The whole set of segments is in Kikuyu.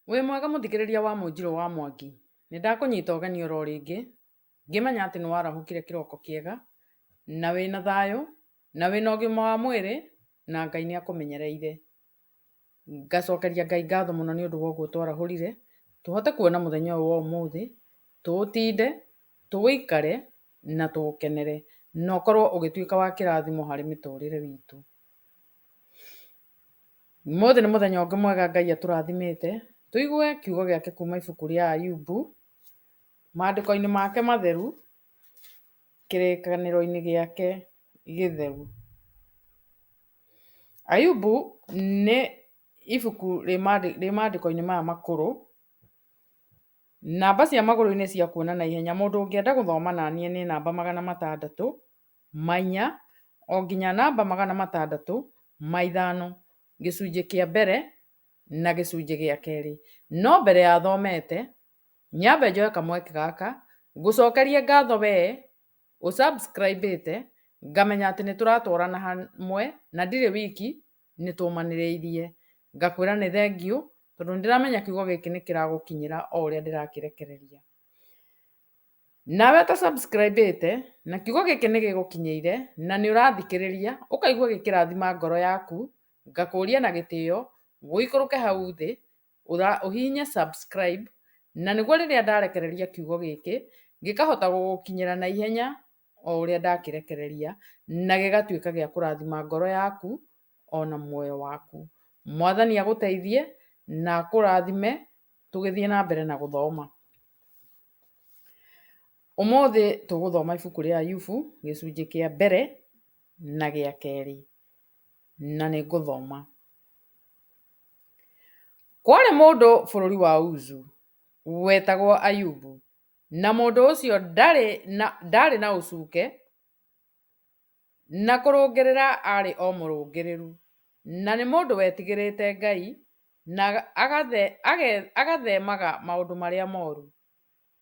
Wĩ mwega mũthikĩrĩria wa Mũnjirũ wa Mwangi, nĩndakũnyita ũgeni oro rĩngĩ ngĩmenya atĩ nĩwarahũkire kĩroko kĩega na wĩna thayũ na wĩna ũgima wa mwĩrĩ na Ngai nĩakũmenyereire. Ngacokeria Ngai ngatho mũno nĩ ũndũ wa ũguo twarahũrire tũhote kuona mũthenya ũyũ wa ũmũthĩ, tũũtinde, tũwĩikare na tũũkenere na ũkorwo ũgĩtuĩka wa kĩrathimo harĩ mĩtũrĩre witũ. Ũmũthĩ nĩ mũthenya ũngĩ mwega Ngai atũrathimĩte tũigue kiugo gĩake kuma ibuku rĩa Ayubu, maandĩko-inĩ make matheru, kĩrĩkanĩro-inĩ gĩake gĩtheru. Ayubu nĩ ibuku rĩ maandĩko-inĩ maya makũrũ. Namba cia magũrũ-inĩ cia kuona na ihenya, mũndũ ũngĩenda gũthoma naniĩ nĩ namba 604 o nginya namba 605, gĩcunjĩ kĩa mbere na gĩcunjĩ gĩa kerĩ. No mbere ya thomete, nyambe njoe kamweke gaka ngũcokerie ngatho wee ũsubscribe-ĩte, ngamenya atĩ nĩtũratwarana hamwe na ndirĩ wiki nĩtũmanĩrĩirie. Ngakwĩra nĩ thengiũ tondũ nĩndĩramenya kiugo gĩkĩ nĩkĩragũkinyĩra o ũrĩa ndĩrakĩrekereria. Nawe ũta subscribe-ĩte na kiugo gĩkĩ nĩgĩgũkinyĩire na nĩũrathikĩrĩria ũkaigua gĩkĩrathima ngoro yaku, ngakũria na gĩtĩo ũikũrũke hau thĩ ũhihinye subscribe, na nĩguo rĩrĩa ndarekereria kiugo gĩkĩ gĩkahota gũgũkinyĩra na ihenya o ũrĩa ndakĩrekereria na gĩgatuĩka gĩa kũrathima ngoro yaku ona muoyo waku. Mwathani agũteithie na akũrathime tũgĩthiĩ na mbere na gũthoma. Ũmũthĩ tũgũthoma ibuku rĩa Ayubu gĩcunjĩ kĩa mbere na gĩa kerĩ, na nĩngũthoma. Kwarĩ mũndũ bũrũri wa Uzu wetagwo Ayubu, na mũndũ ũcio ndarĩ na ũcuuke na kũrũngĩrĩra arĩ o mũrũngĩrĩru, na nĩ mũndũ wetigĩrĩte Ngai na agathemaga maũndũ marĩa moru,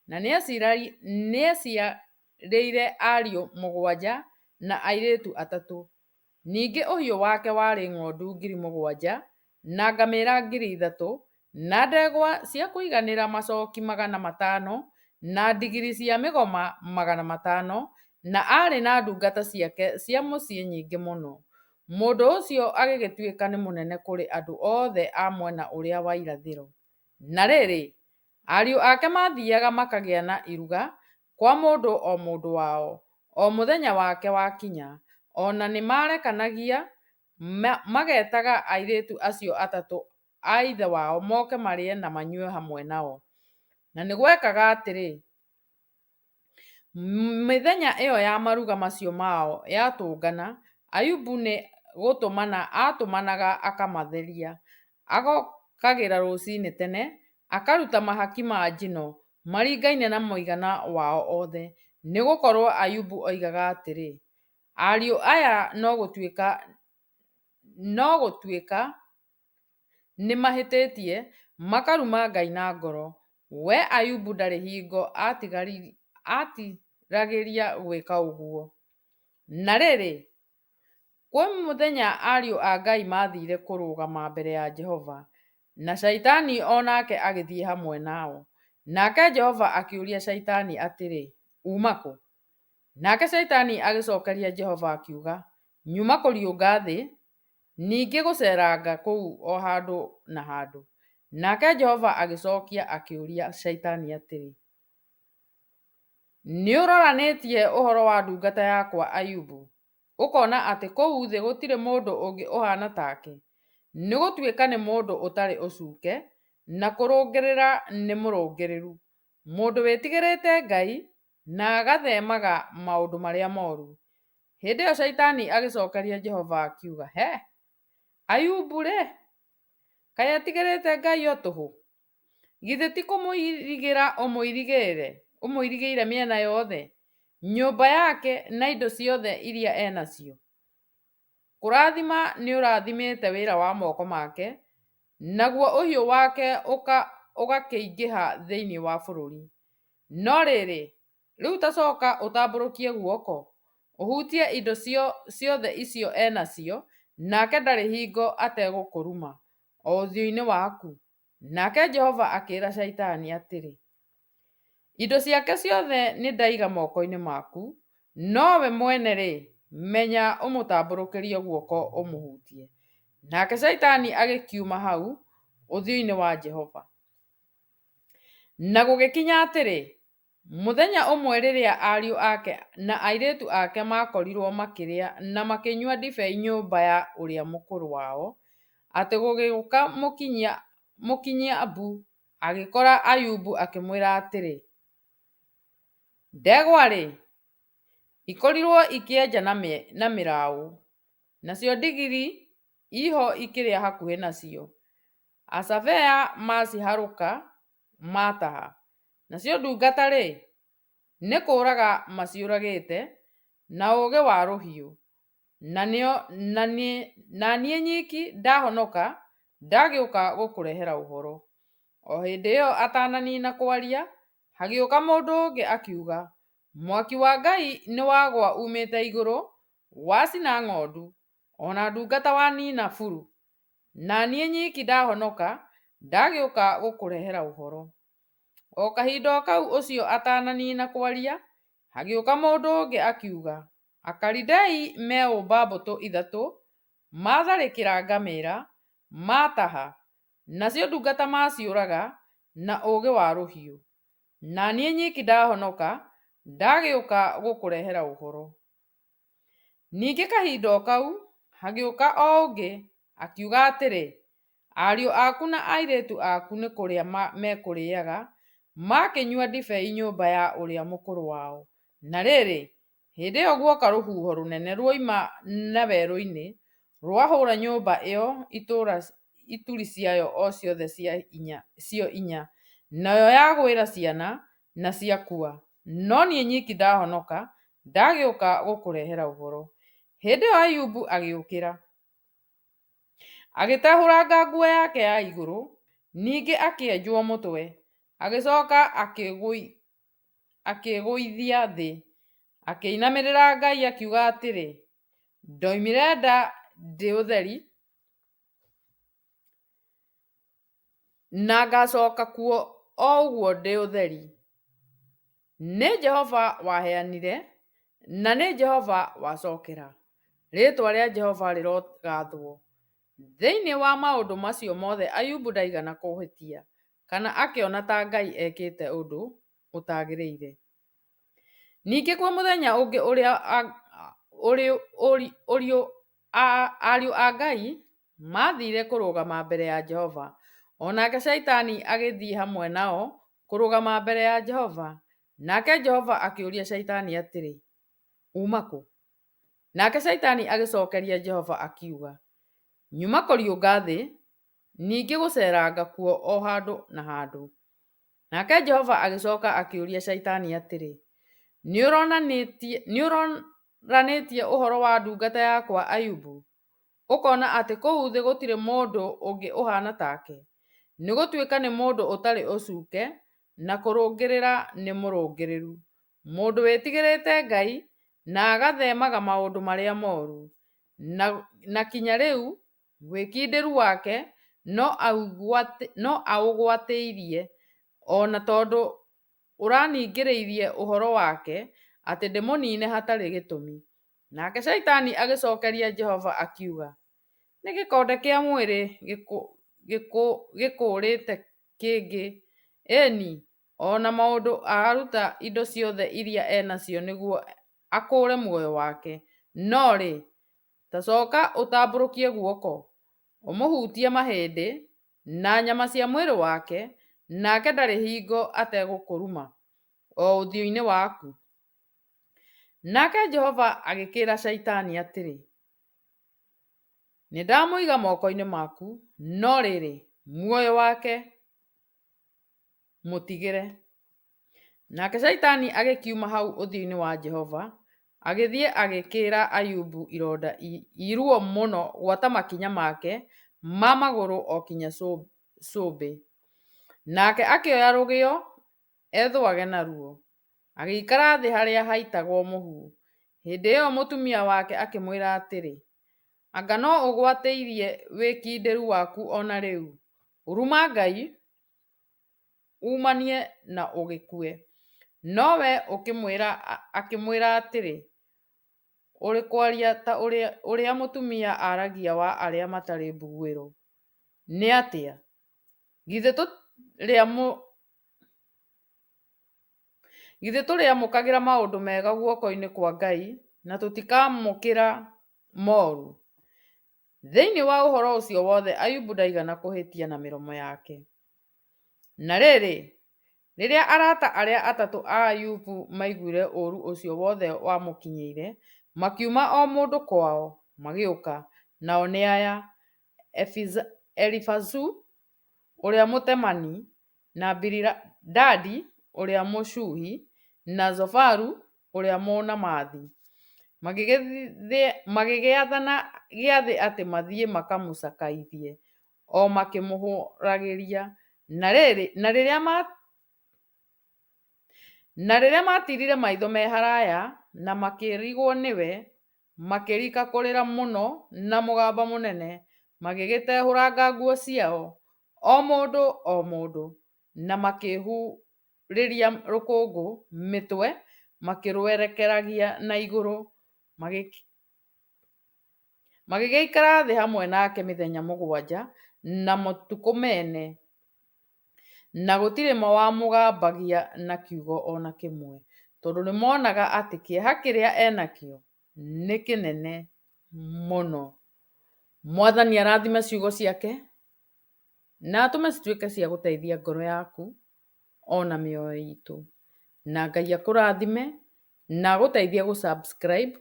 na nĩaciarĩire ariũ 7 na airĩtu 3. Ningĩ ũhiũ wake warĩ ng'ondu 7,000 na ngamĩĩra 3,000 na ndegwa cia kũiganĩra macoki 500 na ndigiri cia mĩgoma 500, na arĩ na ndungata ciake cia mũciĩ nyingĩ mũno. Mũndũ ũcio agĩgĩtuĩka nĩ mũnene kũrĩ andũ othe a mwena ũrĩa wa irathĩro. Na rĩrĩ, ariũ ake mathiaga makagĩa na iruga kwa mũndũ o mũndũ wao o mũthenya wake wakinya, ona nĩmarekanagia magetaga airĩtu acio 3 a ithe wao moke marĩe na manyue hamwe nao. Na nĩgwekaga atĩrĩ, mĩthenya ĩyo ya maruga macio mao yatũngana, Ayubu nĩ gũtũmana atũmanaga akamatheria. Agokagĩra rũcinĩ tene akaruta mahaki ma njino maringaine na mũigana wao othe, nĩgũkorwo Ayubu oigaga atĩrĩ, ariũ aya no gũtuĩka nĩmahĩtĩtie makaruma Ngai na ngoro. We Ayubu ndarĩ hingo atiragĩria gwĩka ũguo. Na rĩrĩ, kwĩ mũthenya ariũ a Ngai mathire kũrũgama mbere ya Jehova, na Shaitani onake agĩthiĩ hamwe nao. Nake Jehova akĩũria Shaitani atĩrĩ, uma kũ? Nake Shaitani agĩcokeria Jehova akiuga, nyuma kũriũnga thĩ, ningĩ gũceranga kũu o handũ na handũ. Nake Jehova agĩcokia akĩũria Shaitani atĩrĩ, nĩũroranĩtie ũhoro wa ndungata yakwa Ayubu, ũkona atĩ kũu thĩ gũtirĩ mũndũ ũngĩ ũhana take, nĩgũtuĩka nĩ mũndũ ũtarĩ ũcuuke na kũrũngĩrĩra nĩ mũrũngĩrĩru, mũndũ wĩtigĩrĩte Ngai na agathemaga maũndũ marĩa moru. Hĩndĩ ĩyo Shaitani agĩcokeria Jehova akiuga, he, Ayubu rĩ, kaĩ atigĩrĩte Ngai o tũhũ? Githĩ ti kũmũirigĩra ũmũirigĩire mĩena yothe, nyũmba yake na indo ciothe iria enacio? Kũrathima nĩũrathimĩte wĩra wa moko make, naguo ũhiũ wake ũgakĩingĩha thĩinĩ wa bũrũri. No rĩrĩ, rĩu ta coka ũtambũrũkie guoko ũhutie indo ciothe icio enacio, nake ndarĩ hingo ategũkũruma o ũthiũ-inĩ waku. Nake Jehova akĩĩra Shaitani atĩrĩ, indo ciake ciothe nĩ ndaiga moko-inĩ maku, nowe mwene-rĩ, menya ũmũtambũrũkĩrie guoko ũmũhutie. Nake Shaitani agĩkiuma hau ũthiũ-inĩ wa Jehova. Na gũgĩkinya atĩrĩ, mũthenya ũmwe rĩrĩa ariũ ake na airĩtu ake makorirwo makĩrĩa na makĩnyua ndibei nyũmba ya ũrĩa mũkũrũ wao, atĩ gũgĩũka mũkinyia Abu agĩkora Ayubu akĩmwĩra atĩrĩ, ndegwa-rĩ, ikorirwo ikĩenja na mĩraũ, nacio ndigiri iho ikĩrĩa hakuhĩ nacio. Acabea maciharũka mataha, nacio ndungata-rĩ, nĩ kũũraga maciũragĩte na ũũgĩ wa rũhiũ. Na niĩ nyiki ndahonoka, ndagĩũka gũkũrehera ũhoro. O hĩndĩ ĩyo atananina kwaria, hagĩũka mũndũ ũngĩ akiuga, mwaki wa Ngai nĩ wagwa umĩte igũrũ, wacina ng'ondu, ona ndungata wanina buru. Na niĩ nyiki ndahonoka, ndagĩũka gũkũrehera ũhoro. O kahinda kau ũcio atananina kwaria, hagĩũka mũndũ ũngĩ akiuga, Akalidei meũmba mbũtũ ithatũ, matharĩkĩra ngamĩĩra, mataha, nacio ndungata maciũraga na ũũgĩ wa rũhiũ. Na niĩ nyiki ndahonoka, ndagĩũka gũkũrehera ũhoro. Ningĩ kahinda kau, hagĩũka o ũngĩ, akiuga atĩrĩ, ariũ aku na airĩtu aku nĩ kũrĩa mekũrĩaga, makĩnyua ndibei nyũmba ya ũrĩa mũkũrũ wao. Na rĩrĩ, hĩndĩ ĩyo guoka rũhuho rũnene ruoima na werũ-inĩ, rwahũra nyũmba ĩyo ituri ciayo o ciothe cio inya, nayo yagwĩra ciana na ciakua. No niĩ nyiki ndahonoka, ndagĩũka gũkũrehera ũhoro. Hĩndĩ ĩyo Ayubu agĩũkĩra, agĩtehũranga nguo yake ya igũrũ, ningĩ akĩenjwo mũtwe, agĩcoka akĩĩgũithia thĩ, akĩinamĩrĩra Ngai akiuga atĩrĩ, ndoimire nda ndĩ ũtheri, na ngacoka kuo o ũguo ndĩ ũtheri. Nĩ Jehova waheanire, na nĩ Jehova wacokera. Rĩĩtwa rĩa Jehova rĩrogathwo. Thĩinĩ wa maũndũ macio mothe Ayubu ndaigana kũhĩtia, kana akĩona ta Ngai ekĩte ũndũ ũtagĩrĩire. Ningĩ kwĩ mũthenya ũngĩ ariũ a Ngai mathire kũrũgama mbere ya Jehova, onake Shaitani agĩthiĩ hamwe nao kũrũgama mbere ya Jehova. Nake Jehova akĩũria Shaitani atĩrĩ, uma kũ? Nake Shaitani agĩcokeria Jehova akiuga, nyuma kũriũnga thĩ, ningĩ gũceranga kuo o handũ na handũ. Nake Jehova agĩcoka akĩũria Shaitani atĩrĩ, nĩũronanĩtie ũhoro wa ndungata yakwa Ayubu, ũkona atĩ kũu thĩ gũtirĩ mũndũ ũngĩ ũhana take, nĩ gũtuĩka nĩ mũndũ ũtarĩ ũcuuke, na kũrũngĩrĩra nĩ mũrũngĩrĩru, mũndũ wĩtigĩrĩte Ngai na agathemaga maũndũ marĩa mooru. Na kinya rĩu wĩkindĩru wake no aũgwatĩirie, ona tondũ ũraningĩrĩirie ũhoro wake atĩ ndĩmũnine hatarĩ gĩtũmi. Nake Shaitani agĩcokeria Jehova akiuga, nĩ gĩkonde kĩa mwĩrĩ gĩkũũrĩte kĩngĩ, ĩni ona maũndũ aruta indo ciothe iria enacio nĩguo akũũre muoyo wake. No-rĩ, ta coka ũtambũrũkie guoko, ũmũhutie mahĩndĩ na nyama cia mwĩrĩ wake, nake ndarĩ hingo ategũkũruma o ũthiũ-inĩ waku. Nake Jehova agĩkĩĩra Shaitani atĩrĩ, nĩndamũiga moko-inĩ maku, no rĩrĩ, muoyo wake mũtigĩre. Nake Shaitani agĩkiuma hau ũthiũ-inĩ wa Jehova, agĩthiĩ agĩkĩĩra Ayubu ironda iruo mũno gwata makinya make ma magũrũ o kinya cũmbĩ. Nake akĩoya rũgĩo ethũage naruo, agĩikara thĩ harĩa haitagwo mũhu. Hĩndĩ ĩyo mũtumia wake akĩmwĩra atĩrĩ, anga no ũgwatĩirie wĩkindĩru waku ona rĩu, Uruma Ngai umanie na ũgĩkue. Nowe akĩmwĩra atĩrĩ, ũrĩ kwaria ta ũrĩa mũtumia aragia wa arĩa matarĩ mbuguĩro. Nĩ atĩa? Githĩ tũrĩamũkagĩra maũndũ mega guoko-inĩ kwa Ngai na tũtikamũkĩra moru? Thĩinĩ wa ũhoro ũcio wothe Ayubu ndaigana kũhĩtia na mĩromo yake. Na rĩrĩ, rĩrĩa arata arĩa atatũ a Ayubu maiguire ũũru ũcio wothe wamũkinyĩire, makiuma o mũndũ kwao magĩũka. Nao nĩ aya: Elifazu ũrĩa Mũtemani, na Bilidadi ũrĩa Mũshuhi, na Zofaru ũrĩa Mũnamathi. Magĩgĩathana gĩathĩ atĩ mathiĩ makamũcakaithie, o makĩmũhũragĩria. Na rĩrĩa matirire maitho me haraya na makĩrigwo nĩwe, makĩrika kũrĩra mũno na mũgambo mũnene, magĩgĩtehũranga nguo ciao, o mũndũ, na makĩhurĩria rũkũngũ mĩtwe, makĩrwerekeragia na igũrũ. Magĩgĩikara thĩ hamwe nake mĩthenya mũgwanja na matukũ mene, na gũtirĩ wamũgambagia na kiugo ona kĩmwe, tondũ nĩmonaga atĩ kĩeha kĩrĩa enakĩo nĩ kĩnene mũno. Mwathani arathime ciugo ciake na atũme cituĩke cia gũteithia ngoro yaku ona mĩoyo itũ. Na Ngai akũrathime na agũteithie gũ subscribe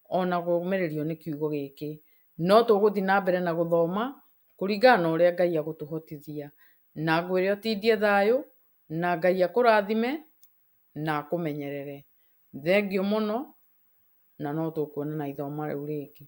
ona kũũmĩrĩrio nĩ kiugo gĩkĩ. No tũgũthiĩ na mbere na gũthoma kũringana na ũrĩa Ngai agũtũhotithia. Na ngwĩre ũtindie thayũ, na Ngai akũrathime na akũmenyerere. Thengiũ mũno, na no tũkuonana ithoma rĩu rĩngĩ.